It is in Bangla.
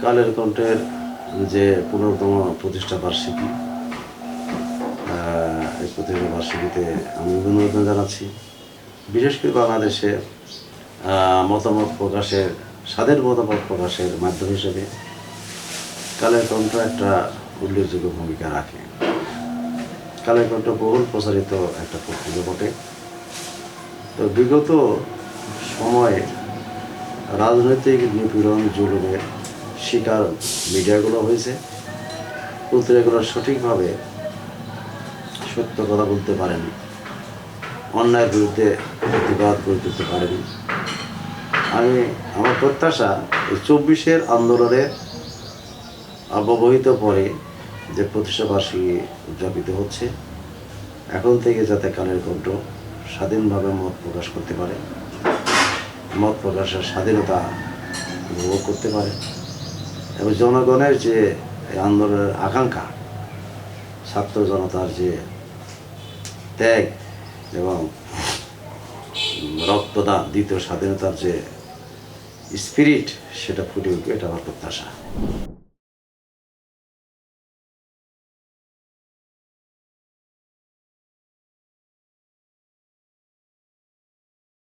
কালের কণ্ঠের যে ১৫তম প্রতিষ্ঠা বার্ষিকী, এই প্রতিষ্ঠা বার্ষিকীতে আমি অভিনন্দন জানাচ্ছি। বিশেষ করে বাংলাদেশে মতামত প্রকাশের, স্বাধীন মতামত প্রকাশের মাধ্যম হিসেবে কালের কণ্ঠ একটা উল্লেখযোগ্য ভূমিকা রাখে। কালের কণ্ঠ বহুল প্রচারিত একটা পত্রিকা বটে। তো বিগত সময়ে রাজনৈতিক নিপীড়ন, জুলুমের শিকার মিডিয়াগুলো হয়েছে। পত্রিকাগুলো সঠিকভাবে সত্য কথা বলতে পারেনি, অন্যায়ের বিরুদ্ধে প্রতিবাদ করে তুলতে পারেনি। আমার প্রত্যাশা এই ২৪-এর আন্দোলনে অব্যবহিত পরে যে প্রতিষ্ঠা বার্ষিকী উদযাপিত হচ্ছে, এখন থেকে যাতে কালের কণ্ঠ স্বাধীনভাবে মত প্রকাশ করতে পারে, মত প্রকাশের স্বাধীনতা উপভোগ করতে পারে এবং জনগণের যে আন্দোলনের আকাঙ্ক্ষা, ছাত্র জনতার যে ত্যাগ এবং রক্তদান, দ্বিতীয় স্বাধীনতার যে স্পিরিট, সেটা ফুটে উঠবে, এটা আমার প্রত্যাশা।